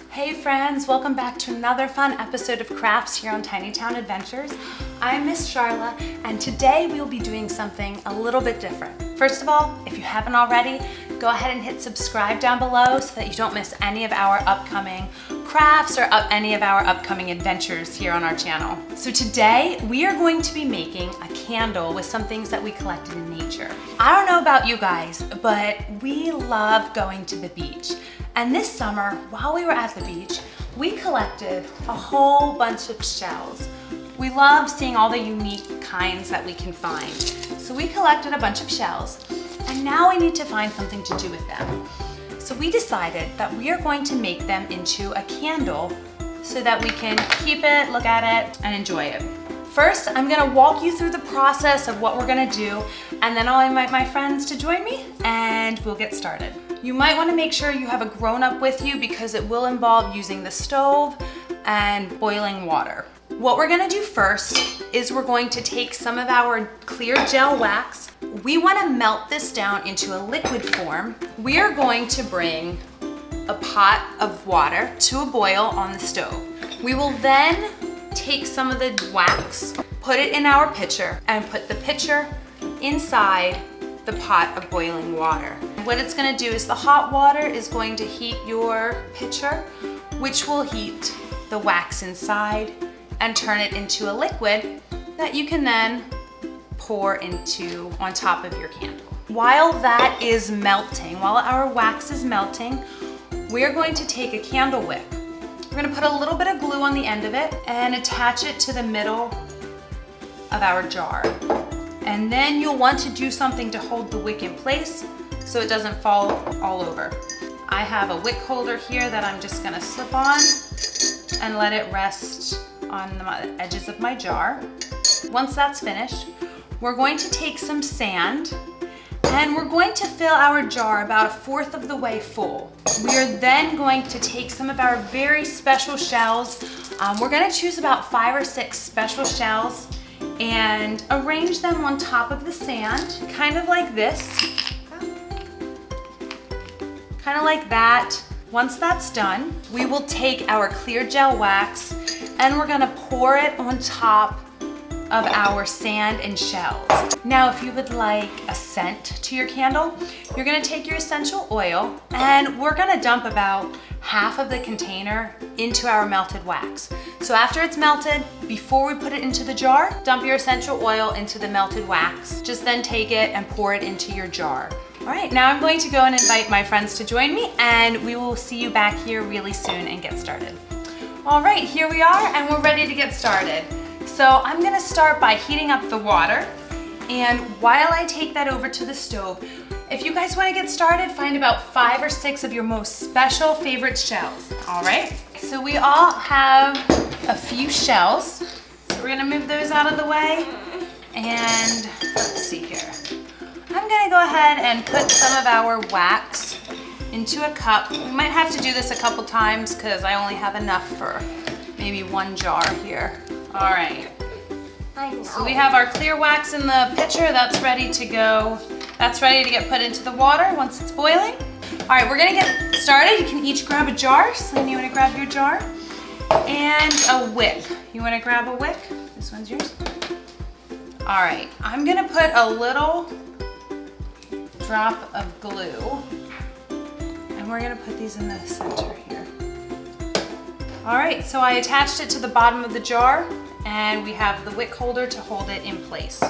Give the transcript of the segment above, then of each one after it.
Hey friends, welcome back to another fun episode of Crafts here on Tiny Town Adventures. I'm Miss Charla, and today we will be doing something a little bit different. First of all, if you haven't already, go ahead and hit subscribe down below so that you don't miss any of our upcoming crafts or any of our upcoming adventures here on our channel. So today we are going to be making a candle with some things that we collected in nature. I don't know about you guys, but we love going to the beach. And this summer, while we were at the beach, we collected a whole bunch of shells. We love seeing all the unique kinds that we can find. So we collected a bunch of shells, and now we need to find something to do with them. So we decided that we are going to make them into a candle so that we can keep it, look at it, and enjoy it. First, I'm gonna walk you through the process of what we're gonna do, and then I'll invite my friends to join me, and we'll get started. You might wanna make sure you have a grown-up with you because it will involve using the stove and boiling water. What we're gonna do first is we're going to take some of our clear gel wax. We wanna melt this down into a liquid form. We are going to bring a pot of water to a boil on the stove. We will then take some of the wax, put it in our pitcher, and put the pitcher inside the pot of boiling water. What it's gonna do is the hot water is going to heat your pitcher, which will heat the wax inside and turn it into a liquid that you can then pour into on top of your candle. While that is melting, while our wax is melting, we're going to take a candle wick. We're gonna put a little bit of glue on the end of it and attach it to the middle of our jar. And then you'll want to do something to hold the wick in place so it doesn't fall all over. I have a wick holder here that I'm just gonna slip on and let it rest on the edges of my jar. Once that's finished, we're going to take some sand and we're going to fill our jar about 1/4 of the way full. We are then going to take some of our very special shells. We're gonna choose about 5 or 6 special shells and arrange them on top of the sand, kind of like this. Kind of like that. Once that's done, we will take our clear gel wax and we're gonna pour it on top of our sand and shells. Now, if you would like a scent to your candle, you're gonna take your essential oil and we're gonna dump about half of the container into our melted wax. So after it's melted, before we put it into the jar, dump your essential oil into the melted wax. Just then take it and pour it into your jar. All right, now I'm going to go and invite my friends to join me and we will see you back here really soon and get started. All right, here we are and we're ready to get started. So I'm gonna start by heating up the water, and while I take that over to the stove, if you guys wanna get started, find about 5 or 6 of your most special favorite shells, all right? So we all have a few shells, so we're gonna move those out of the way, and let's see here. I'm gonna go ahead and put some of our wax into a cup. We might have to do this a couple times because I only have enough for maybe 1 jar here. All right, so we have our clear wax in the pitcher. That's ready to go. That's ready to get put into the water once it's boiling. All right, we're gonna get started. You can each grab a jar. Celine, you wanna grab your jar? And a wick. You wanna grab a wick? This one's yours. All right, I'm gonna put a little drop of glue and we're gonna put these in the center here. All right, so I attached it to the bottom of the jar and we have the wick holder to hold it in place.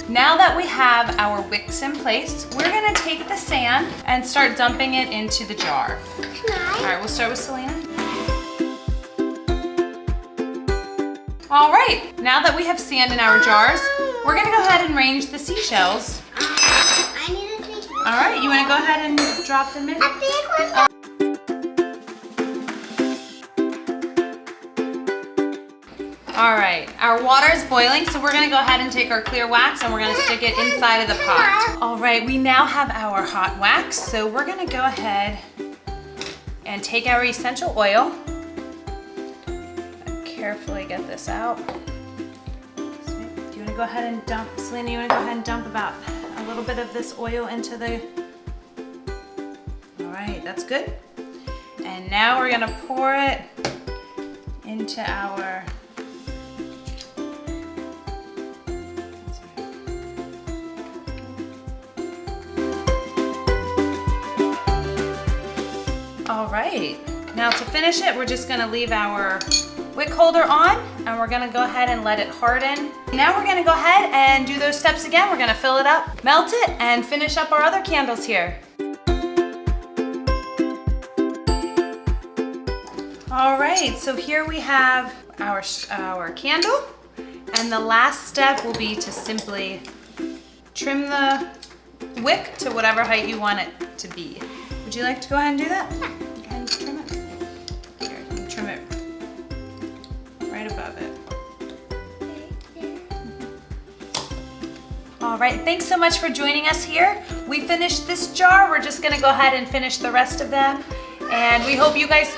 Now that we have our wicks in place, we're gonna take the sand and start dumping it into the jar. All right, we'll start with Selena. All right, now that we have sand in our jars, we're gonna go ahead and arrange the seashells. I need a big one. All right, you wanna go ahead and drop them in? A big one. All right, our water is boiling, so we're gonna go ahead and take our clear wax and we're gonna stick it inside of the pot. All right, we now have our hot wax, so we're gonna go ahead and take our essential oil. Carefully get this out. Do you gonna go ahead and dump, Selena, you wanna go ahead and dump about a little bit of this oil into the, all right, that's good. And now we're gonna pour it into our, all right. Now to finish it, we're just gonna leave our wick holder on and we're gonna go ahead and let it harden. Now we're gonna go ahead and do those steps again. We're gonna fill it up, melt it, and finish up our other candles here. All right, so here we have our candle, and the last step will be to simply trim the wick to whatever height you want it to be. Would you like to go ahead and do that? Yeah. Go ahead and trim it. Here, you can trim it right above it. All right, thanks so much for joining us here. We finished this jar. We're just gonna go ahead and finish the rest of them. And we hope you guys,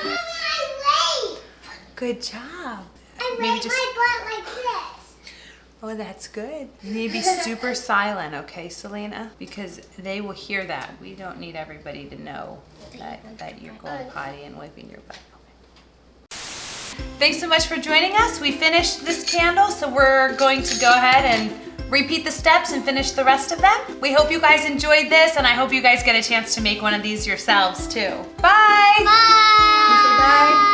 good job. I raise my butt like this. Oh, that's good. You need to be super silent, okay, Selena? Because they will hear that. We don't need everybody to know that you're going potty and wiping your butt. Thanks so much for joining us. We finished this candle, so we're going to go ahead and repeat the steps and finish the rest of them. We hope you guys enjoyed this, and I hope you guys get a chance to make one of these yourselves too. Bye! Bye! Say bye.